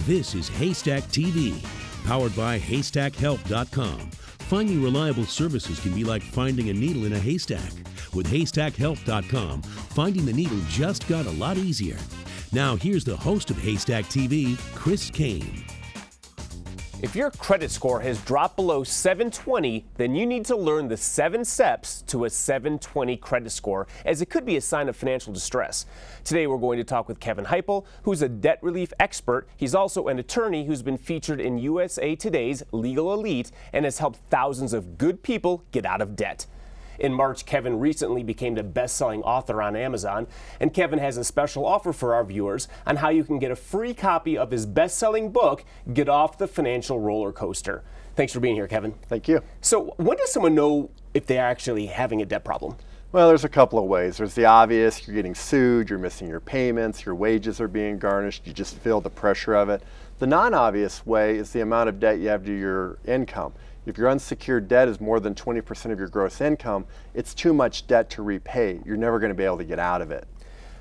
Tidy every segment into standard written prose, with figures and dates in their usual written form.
This is Haystack TV, powered by HaystackHelp.com. Finding reliable services can be like finding a needle in a haystack. With HaystackHelp.com, finding the needle just got a lot easier. Now here's the host of Haystack TV, Chris Kane. If your credit score has dropped below 720, then you need to learn the 7 steps to a 720 credit score, as it could be a sign of financial distress. Today we're going to talk with Kevin Heupel, who's a debt relief expert. He's also an attorney who's been featured in USA Today's Legal Elite and has helped thousands of good people get out of debt. In March, Kevin recently became the best-selling author on Amazon, and Kevin has a special offer for our viewers on how you can get a free copy of his best-selling book, Get Off the Financial Roller Coaster. Thanks for being here, Kevin. Thank you. So when does someone know if they're actually having a debt problem? Well, there's a couple of ways. There's the obvious: you're getting sued, you're missing your payments, your wages are being garnished, you just feel the pressure of it. The non-obvious way is the amount of debt you have to your income. If your unsecured debt is more than 20% of your gross income, it's too much debt to repay. You're never going to be able to get out of it.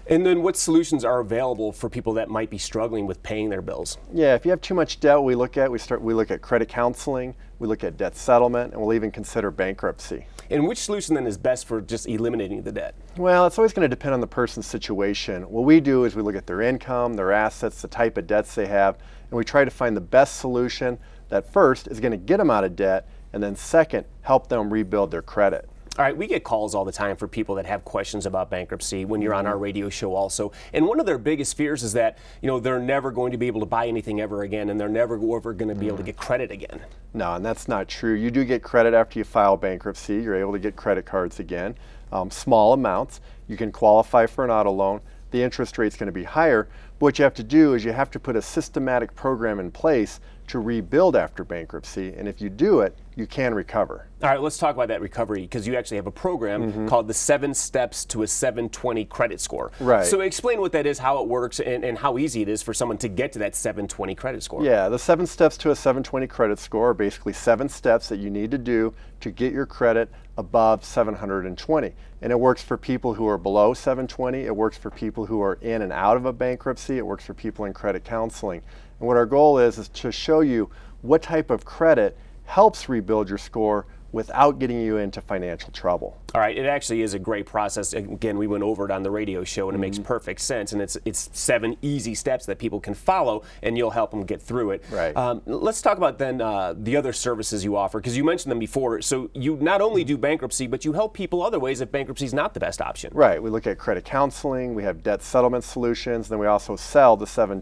And then what solutions are available for people that might be struggling with paying their bills? Yeah, if you have too much debt, we look at credit counseling, we look at debt settlement, and we'll even consider bankruptcy. And which solution then is best for just eliminating the debt? Well, it's always going to depend on the person's situation. What we do is we look at their income, their assets, the type of debts they have, and we try to find the best solution that first is going to get them out of debt, and then second, help them rebuild their credit. All right, we get calls all the time for people that have questions about bankruptcy when you're on our radio show also. And one of their biggest fears is that, they're never going to be able to buy anything ever again, and they're never ever going to be able to get credit again. No, and that's not true. You do get credit after you file bankruptcy. You're able to get credit cards again, small amounts. You can qualify for an auto loan. The interest rate's going to be higher. But what you have to do is you have to put a systematic program in place to rebuild after bankruptcy, and if you do it, you can recover. All right, let's talk about that recovery, because you actually have a program called the 7 Steps to a 720 Credit Score. Right. So explain what that is, how it works, and how easy it is for someone to get to that 720 credit score. Yeah, the 7 Steps to a 720 Credit Score are basically 7 steps that you need to do to get your credit above 720. And it works for people who are below 720, it works for people who are in and out of a bankruptcy, it works for people in credit counseling. And what our goal is to show you what type of credit helps rebuild your score without getting you into financial trouble. All right, it actually is a great process. Again, we went over it on the radio show, and it makes perfect sense. And it's 7 easy steps that people can follow, and you'll help them get through it. Right. Let's talk about then the other services you offer, because you mentioned them before. So you not only do bankruptcy, but you help people other ways if bankruptcy is not the best option. Right. We look at credit counseling. We have debt settlement solutions. Then we also sell the 7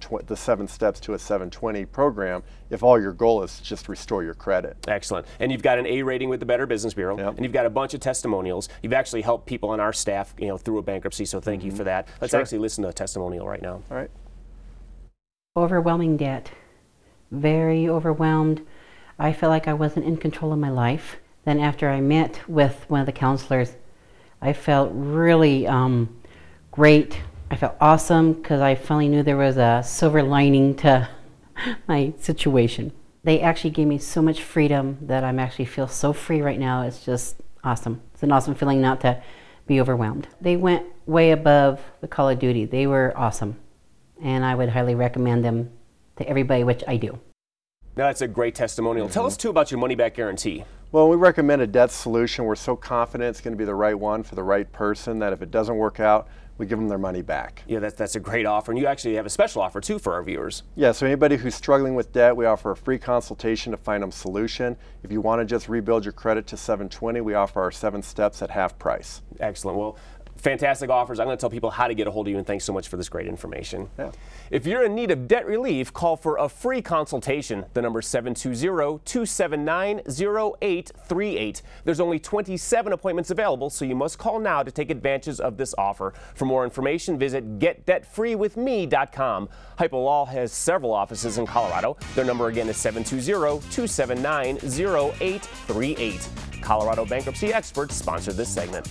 Steps to a 720 program if all your goal is to just restore your credit. Excellent. And you've got an A rating with the Better Business Bureau, Yep. and you've got a bunch of testimonials. You've actually helped people on our staff, through a bankruptcy, so thank you for that. Let's actually listen to a testimonial right now. All right. Overwhelming debt. Very overwhelmed. I felt like I wasn't in control of my life. Then after I met with one of the counselors, I felt really great. I felt awesome because I finally knew there was a silver lining to my situation. They actually gave me so much freedom that I'm actually feel so free right now. It's just awesome. It's an awesome feeling not to be overwhelmed. They went way above the call of duty. They were awesome. And I would highly recommend them to everybody, which I do. Now, that's a great testimonial. Tell us too about your money-back guarantee. Well, we recommend a debt solution. We're so confident it's going to be the right one for the right person that if it doesn't work out, we give them their money back. Yeah, that's a great offer. And you actually have a special offer too for our viewers. Yeah, so anybody who's struggling with debt, we offer a free consultation to find them a solution. If you want to just rebuild your credit to 720, we offer our 7 steps at half price. Excellent. Well, fantastic offers. I'm going to tell people how to get a hold of you, and thanks so much for this great information. Yeah. If you're in need of debt relief, call for a free consultation. The number is 720-279-0838. There's only 27 appointments available, so you must call now to take advantage of this offer. For more information, visit getdebtfreewithme.com. Heupel Law has several offices in Colorado. Their number again is 720-279-0838. Colorado bankruptcy experts sponsor this segment.